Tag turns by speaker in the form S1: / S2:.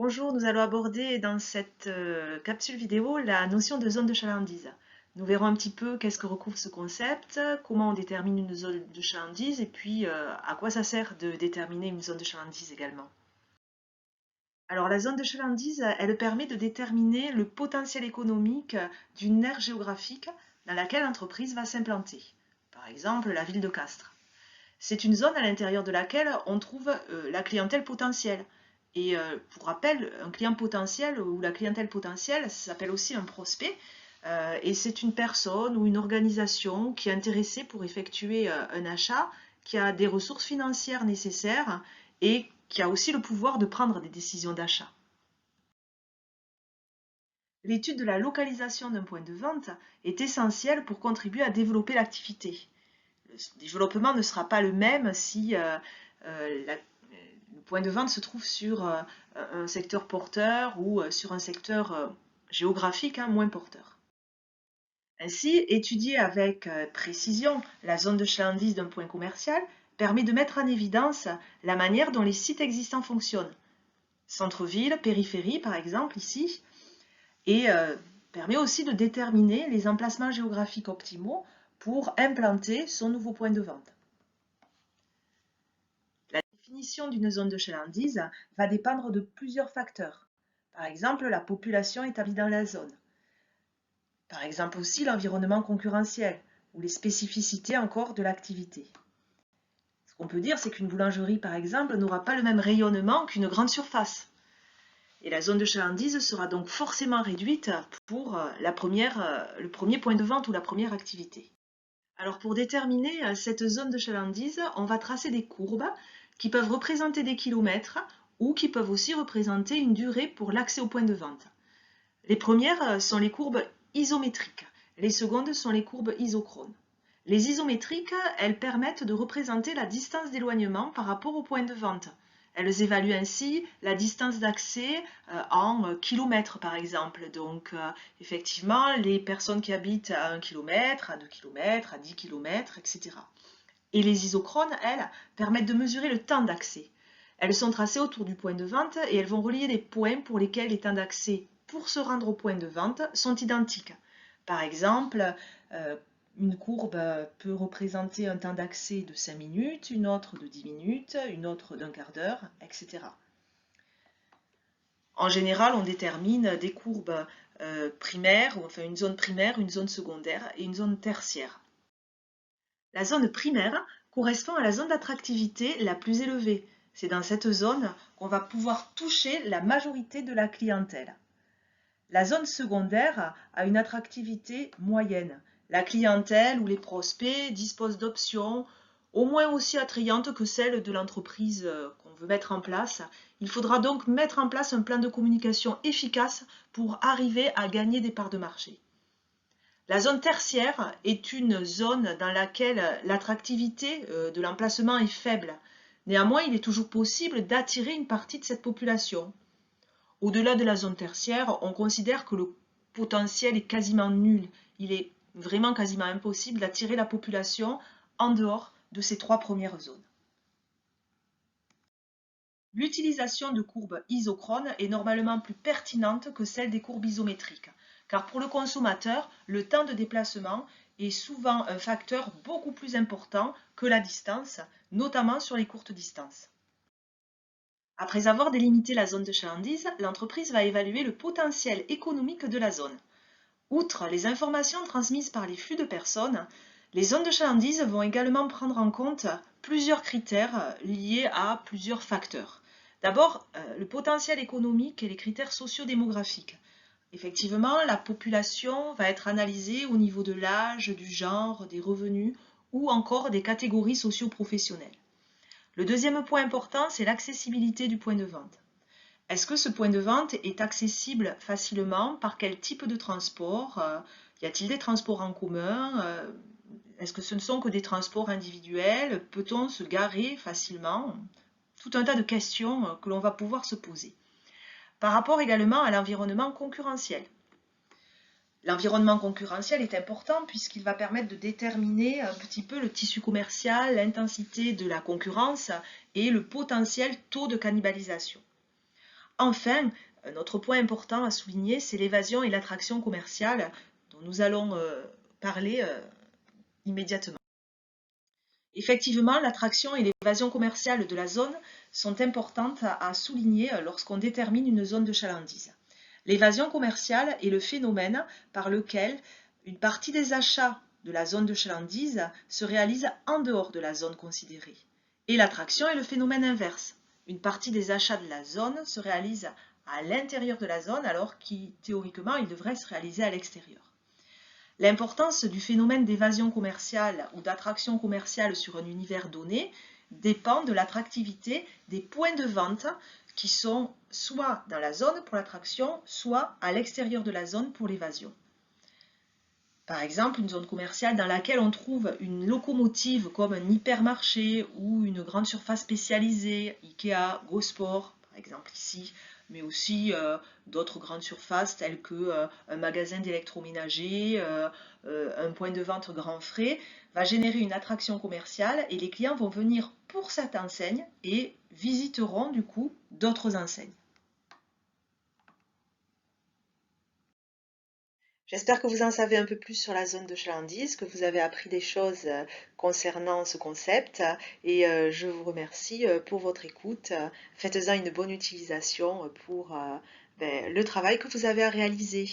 S1: Bonjour, nous allons aborder dans cette capsule vidéo la notion de zone de chalandise. Nous verrons un petit peu qu'est-ce que recouvre ce concept, comment on détermine une zone de chalandise et puis à quoi ça sert de déterminer une zone de chalandise également. Alors la zone de chalandise, elle permet de déterminer le potentiel économique d'une aire géographique dans laquelle l'entreprise va s'implanter. Par exemple, la ville de Castres. C'est une zone à l'intérieur de laquelle on trouve la clientèle potentielle. Et pour rappel, un client potentiel ou la clientèle potentielle, ça s'appelle aussi un prospect. Et c'est une personne ou une organisation qui est intéressée pour effectuer un achat, qui a des ressources financières nécessaires et qui a aussi le pouvoir de prendre des décisions d'achat. L'étude de la localisation d'un point de vente est essentielle pour contribuer à développer l'activité. Le développement ne sera pas le même si le point de vente se trouve sur un secteur porteur ou sur un secteur géographique moins porteur. Ainsi, étudier avec précision la zone de chalandise d'un point commercial permet de mettre en évidence la manière dont les sites existants fonctionnent. Centre-ville, périphérie par exemple ici, et permet aussi de déterminer les emplacements géographiques optimaux pour implanter son nouveau point de vente. La définition d'une zone de chalandise va dépendre de plusieurs facteurs. Par exemple, la population établie dans la zone. Par exemple aussi l'environnement concurrentiel ou les spécificités encore de l'activité. Ce qu'on peut dire, c'est qu'une boulangerie, par exemple, n'aura pas le même rayonnement qu'une grande surface. Et la zone de chalandise sera donc forcément réduite pour le premier point de vente ou la première activité. Alors pour déterminer cette zone de chalandise, on va tracer des courbes qui peuvent représenter des kilomètres ou qui peuvent aussi représenter une durée pour l'accès au point de vente. Les premières sont les courbes isométriques, les secondes sont les courbes isochrones. Les isométriques, elles permettent de représenter la distance d'éloignement par rapport au point de vente. Elles évaluent ainsi la distance d'accès en kilomètres par exemple. Donc effectivement, les personnes qui habitent à 1 km, à 2 km, à 10 km, etc. Et les isochrones, elles, permettent de mesurer le temps d'accès. Elles sont tracées autour du point de vente et elles vont relier des points pour lesquels les temps d'accès pour se rendre au point de vente sont identiques. Par exemple, une courbe peut représenter un temps d'accès de 5 minutes, une autre de 10 minutes, une autre d'un quart d'heure, etc. En général, on détermine des courbes primaires, enfin une zone primaire, une zone secondaire et une zone tertiaire. La zone primaire correspond à la zone d'attractivité la plus élevée. C'est dans cette zone qu'on va pouvoir toucher la majorité de la clientèle. La zone secondaire a une attractivité moyenne. La clientèle ou les prospects disposent d'options au moins aussi attrayantes que celles de l'entreprise qu'on veut mettre en place. Il faudra donc mettre en place un plan de communication efficace pour arriver à gagner des parts de marché. La zone tertiaire est une zone dans laquelle l'attractivité de l'emplacement est faible. Néanmoins, il est toujours possible d'attirer une partie de cette population. Au-delà de la zone tertiaire, on considère que le potentiel est quasiment nul. Il est vraiment quasiment impossible d'attirer la population en dehors de ces trois premières zones. L'utilisation de courbes isochrones est normalement plus pertinente que celle des courbes isométriques, car pour le consommateur, le temps de déplacement est souvent un facteur beaucoup plus important que la distance, notamment sur les courtes distances. Après avoir délimité la zone de chalandise, l'entreprise va évaluer le potentiel économique de la zone. Outre les informations transmises par les flux de personnes, les zones de chalandise vont également prendre en compte plusieurs critères liés à plusieurs facteurs. D'abord, le potentiel économique et les critères socio-démographiques. Effectivement, la population va être analysée au niveau de l'âge, du genre, des revenus ou encore des catégories socio-professionnelles. Le deuxième point important, c'est l'accessibilité du point de vente. Est-ce que ce point de vente est accessible facilement? Par quel type de transport? Y a-t-il des transports en commun? Est-ce que ce ne sont que des transports individuels? Peut-on se garer facilement? Tout un tas de questions que l'on va pouvoir se poser. Par rapport également à l'environnement concurrentiel. L'environnement concurrentiel est important puisqu'il va permettre de déterminer un petit peu le tissu commercial, l'intensité de la concurrence et le potentiel taux de cannibalisation. Enfin, un autre point important à souligner, c'est l'évasion et l'attraction commerciale dont nous allons parler immédiatement. Effectivement, l'attraction et l'évasion commerciale de la zone sont importantes à souligner lorsqu'on détermine une zone de chalandise. L'évasion commerciale est le phénomène par lequel une partie des achats de la zone de chalandise se réalise en dehors de la zone considérée. Et l'attraction est le phénomène inverse. Une partie des achats de la zone se réalise à l'intérieur de la zone alors qu'il, théoriquement, il devrait se réaliser à l'extérieur. L'importance du phénomène d'évasion commerciale ou d'attraction commerciale sur un univers donné dépend de l'attractivité des points de vente qui sont soit dans la zone pour l'attraction, soit à l'extérieur de la zone pour l'évasion. Par exemple, une zone commerciale dans laquelle on trouve une locomotive comme un hypermarché ou une grande surface spécialisée, Ikea, Go-Sport, par exemple ici, mais aussi d'autres grandes surfaces telles que un magasin d'électroménager, un point de vente grand frais, va générer une attraction commerciale et les clients vont venir pour cette enseigne et visiteront du coup d'autres enseignes. J'espère que vous en savez un peu plus sur la zone de chalandise, que vous avez appris des choses concernant ce concept et je vous remercie pour votre écoute. Faites-en une bonne utilisation pour le travail que vous avez à réaliser.